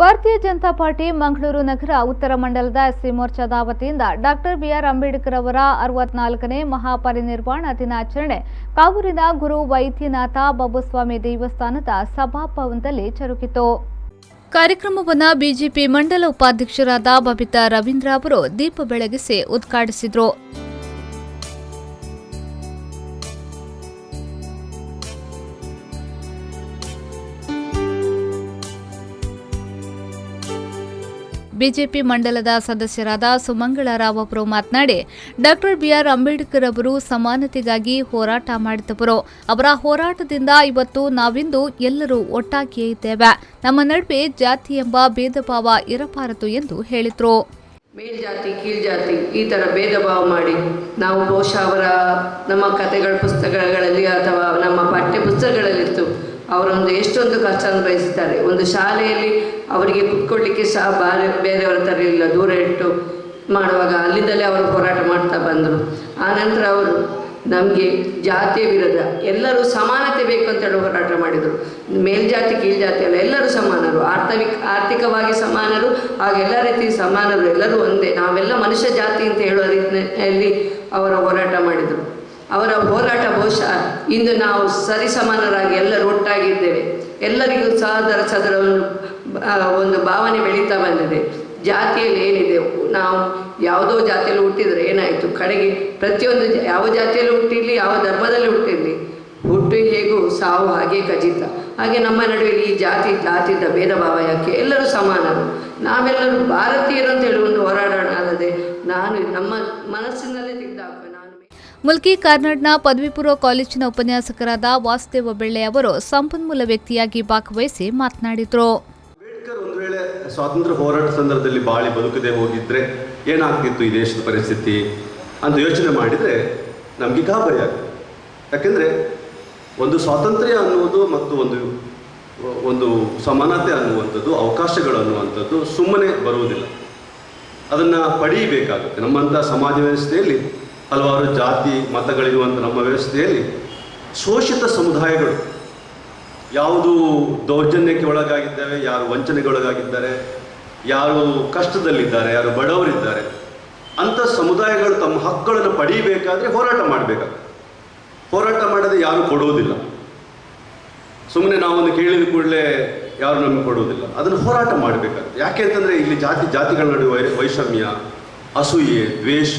ಭಾರತೀಯ ಜನತಾ ಪಾರ್ಟಿ ಮಂಗಳೂರು ನಗರ ಉತ್ತರ ಮಂಡಲದ ಎಸ್ಸಿ ಮೋರ್ಚಾದ ವತಿಯಿಂದ ಡಾಕ್ಟರ್ ಬಿಆರ್ ಅಂಬೇಡ್ಕರ್ ಅವರ 64ನೇ ಮಹಾಪರಿನಿರ್ವಾಣ ದಿನಾಚರಣೆ ಕಾವೂರಿನ ಗುರು ವೈದ್ಯನಾಥ ಬಾಬುಸ್ವಾಮಿ ದೇವಸ್ಥಾನದ ಸಭಾಭವನದಲ್ಲಿ ಜರುಗಿತು. ಕಾರ್ಯಕ್ರಮವನ್ನು ಬಿಜೆಪಿ ಮಂಡಲ ಉಪಾಧ್ಯಕ್ಷರಾದ ಬಬಿತಾ ರವೀಂದ್ರ ಅವರು ದೀಪ ಬೆಳಗಿಸಿ ಉದ್ಘಾಟಿಸಿದರು. ಬಿಜೆಪಿ ಮಂಡಲದ ಸದಸ್ಯರಾದ ಸುಮಂಗಳ ರಾವ್ ಅವರು ಮಾತನಾಡಿ, ಡಾಕ್ಟರ್ ಬಿಆರ್ ಅಂಬೇಡ್ಕರ್ ಅವರು ಸಮಾನತೆಗಾಗಿ ಹೋರಾಟ ಮಾಡಿದವರು. ಅವರ ಹೋರಾಟದಿಂದ ಇವತ್ತು ನಾವಿಂದು ಎಲ್ಲರೂ ಒಟ್ಟಾಗಿಯೇ ಇದ್ದೇವೆ. ನಮ್ಮ ನಡುವೆ ಜಾತಿ ಎಂಬ ಭೇದ ಭಾವ ಇರಬಾರದು ಎಂದು ಹೇಳಿದರು. ಮೇಲ್ಜಾತಿ ಕೀಳ್ಜಾತಿ ಈ ಥರ ಭೇದ ಭಾವ ಮಾಡಿ ನಾವು ಬಹುಶಃ ನಮ್ಮ ಕಥೆಗಳ ಪುಸ್ತಕಗಳಲ್ಲಿ ಅಥವಾ ನಮ್ಮ ಪಠ್ಯ ಪುಸ್ತಕಗಳಲ್ಲಿತ್ತು ಅವರೊಂದು ಎಷ್ಟೊಂದು ಕಷ್ಟವನ್ನು ಬಯಸಿದ್ದಾರೆ. ಒಂದು ಶಾಲೆಯಲ್ಲಿ ಅವರಿಗೆ ಕುತ್ಕೊಳ್ಳಿಕ್ಕೆ ಸಹ ಬೇರೆಯವರ ಥರ ಇಲ್ಲ, ದೂರ ಇಟ್ಟು ಮಾಡುವಾಗ ಅಲ್ಲಿಂದಲೇ ಅವರು ಹೋರಾಟ ಮಾಡ್ತಾ ಬಂದರು. ಆನಂತರ ಅವರು ನಮಗೆ ಜಾತಿಯ ವಿರುದ್ಧ ಎಲ್ಲರೂ ಸಮಾನತೆ ಬೇಕು ಅಂತೇಳಿ ಹೋರಾಟ ಮಾಡಿದರು. ಮೇಲ್ಜಾತಿ ಕೀಳ್ಜಾತಿ ಅಲ್ಲ, ಎಲ್ಲರೂ ಸಮಾನರು, ಆರ್ಥಿಕವಾಗಿ ಸಮಾನರು, ಹಾಗೆಲ್ಲ ರೀತಿ ಸಮಾನರು, ಎಲ್ಲರೂ ಒಂದೇ, ನಾವೆಲ್ಲ ಮನುಷ್ಯ ಜಾತಿ ಅಂತ ಹೇಳುವ ರೀತಿಯಲ್ಲಿ ಅವರ ಹೋರಾಟ ಮಾಡಿದರು. ಅವರ ಹೋರಾಟ ಬಹುಶಃ ಇಂದು ನಾವು ಸರಿಸಮಾನರಾಗಿ ಎಲ್ಲರೂ ಒಟ್ಟಾಗಿದ್ದೇವೆ. ಎಲ್ಲರಿಗೂ ಸದರ ಒಂದು ಭಾವನೆ ಬೆಳೀತಾ ಬಂದಿದೆ. ಜಾತಿಯಲ್ಲಿ ಏನಿದೆ, ನಾವು ಯಾವುದೋ ಜಾತಿಯಲ್ಲಿ ಹುಟ್ಟಿದರೆ ಏನಾಯಿತು, ಕಡೆಗೆ ಪ್ರತಿಯೊಂದು ಯಾವ ಜಾತಿಯಲ್ಲಿ ಹುಟ್ಟಿರಲಿ, ಯಾವ ಧರ್ಮದಲ್ಲಿ ಹುಟ್ಟಿರಲಿ, ಹುಟ್ಟು ಹೇಗೂ ಸಾವು ಹಾಗೆ ಖಚಿತ. ಹಾಗೆ ನಮ್ಮ ನಡುವೆ ಈ ಜಾತಿದ ಭೇದ ಭಾವ ಯಾಕೆ, ಎಲ್ಲರೂ ಸಮಾನರು, ನಾವೆಲ್ಲರೂ ಭಾರತೀಯರು ಅಂತ ಹೇಳಿ ಒಂದು ಹೋರಾಡೋಣ ಅಲ್ಲದೆ ನಾನು ನಮ್ಮ ಮನಸ್ಸಿನಲ್ಲೇ ತೆಗೆದುಹಾಕ. ಮುಲ್ಕಿ ಕಾರ್ನಾಡ್ನ ಪದವಿ ಪೂರ್ವ ಕಾಲೇಜಿನ ಉಪನ್ಯಾಸಕರಾದ ವಾಸುದೇವ ಬೆಳ್ಳೆ ಅವರು ಸಂಪನ್ಮೂಲ ವ್ಯಕ್ತಿಯಾಗಿ ಭಾಗವಹಿಸಿ ಮಾತನಾಡಿದರು. ಅಂಬೇಡ್ಕರ್ ಒಂದು ವೇಳೆ ಸ್ವಾತಂತ್ರ್ಯ ಹೋರಾಟ ಸಂದರ್ಭದಲ್ಲಿ ಬಾಳಿ ಬದುಕದೆ ಹೋಗಿದ್ರೆ ಏನಾಗ್ತಿತ್ತು ಈ ದೇಶದ ಪರಿಸ್ಥಿತಿ ಅಂತ ಯೋಚನೆ ಮಾಡಿದರೆ ನಮಗೆ ಗಾಬರಿ ಆಗುತ್ತೆ. ಯಾಕೆಂದರೆ ಒಂದು ಸ್ವಾತಂತ್ರ್ಯ ಅನ್ನುವುದು ಮತ್ತು ಒಂದು ಸಮಾನತೆ ಅನ್ನುವಂಥದ್ದು, ಅವಕಾಶಗಳು ಅನ್ನುವಂಥದ್ದು ಸುಮ್ಮನೆ ಬರುವುದಿಲ್ಲ, ಅದನ್ನು ಪಡೆಯಬೇಕಾಗುತ್ತೆ. ನಮ್ಮಂಥ ಸಮಾಜ ವ್ಯವಸ್ಥೆಯಲ್ಲಿ ಹಲವಾರು ಜಾತಿ ಮತಗಳಿರುವಂಥ ನಮ್ಮ ವ್ಯವಸ್ಥೆಯಲ್ಲಿ ಶೋಷಿತ ಸಮುದಾಯಗಳು ಯಾವುದು ದೌರ್ಜನ್ಯಕ್ಕೆ ಒಳಗಾಗಿದ್ದಾವೆ, ಯಾರು ವಂಚನೆಗೆ ಒಳಗಾಗಿದ್ದಾರೆ, ಯಾರು ಕಷ್ಟದಲ್ಲಿದ್ದಾರೆ, ಯಾರು ಬಡವರಿದ್ದಾರೆ, ಅಂಥ ಸಮುದಾಯಗಳು ತಮ್ಮ ಹಕ್ಕುಗಳನ್ನು ಪಡೆಯಬೇಕಾದ್ರೆ ಹೋರಾಟ ಮಾಡಬೇಕಾಗುತ್ತೆ. ಹೋರಾಟ ಮಾಡದೆ ಯಾರು ಕೊಡುವುದಿಲ್ಲ. ಸುಮ್ಮನೆ ನಾವೊಂದು ಕೇಳಿದ ಕೂಡಲೇ ಯಾರು ನಮಗೆ ಕೊಡುವುದಿಲ್ಲ. ಅದನ್ನು ಹೋರಾಟ ಮಾಡಬೇಕಾಗುತ್ತೆ. ಯಾಕೆ ಅಂತಂದರೆ ಇಲ್ಲಿ ಜಾತಿಗಳ ನಡುವೆ ವೈಷಮ್ಯ, ಅಸೂಯೆ, ದ್ವೇಷ,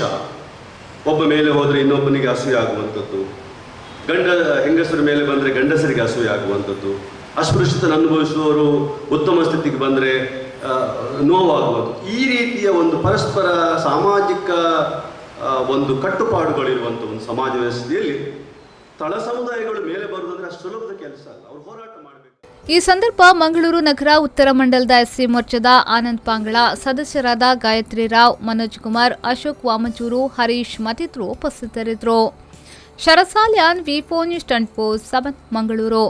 ಒಬ್ಬ ಮೇಲೆ ಹೋದರೆ ಇನ್ನೊಬ್ಬನಿಗೆ ಅಸೂಯೆ ಆಗುವಂಥದ್ದು, ಹೆಂಗಸರ ಮೇಲೆ ಬಂದರೆ ಗಂಡಸರಿಗೆ ಅಸೂಯೆ ಆಗುವಂಥದ್ದು, ಅಸ್ಪೃಶ್ಯತೆ ಅನುಭವಿಸುವವರು ಉತ್ತಮ ಸ್ಥಿತಿಗೆ ಬಂದರೆ ನೋವಾಗುವುದು, ಈ ರೀತಿಯ ಒಂದು ಪರಸ್ಪರ ಸಾಮಾಜಿಕ ಒಂದು ಕಟ್ಟುಪಾಡುಗಳಿರುವಂಥ ಒಂದು ಸಮಾಜ ವ್ಯವಸ್ಥೆಯಲ್ಲಿ ತಳ ಸಮುದಾಯಗಳು ಮೇಲೆ ಬರುವುದಂದ್ರೆ ಅಷ್ಟು ಸುಲಭದ ಕೆಲಸ ಅಲ್ಲ. ಅವರು ಹೋರಾಟ ಮಾಡಬೇಕು. ಈ ಸಂದರ್ಭ ಮಂಗಳೂರು ನಗರ ಉತ್ತರ ಮಂಡಲದ ಎಸ್ಸಿ ಮೋರ್ಚಾದ ಆನಂದ್ ಪಾಂಗಳ, ಸದಸ್ಯರಾದ ಗಾಯತ್ರಿ ರಾವ್, ಮನೋಜ್ ಕುಮಾರ್, ಅಶೋಕ್ ವಾಮಚೂರು, ಹರೀಶ್ ಮತ್ತಿತರರು ಉಪಸ್ಥಿತರಿದ್ದರು. ಶರಸಾಲ್ಯಾನ್, ವಿ4 ನ್ಯೂಸ್ 24/7 ಮಂಗಳೂರು.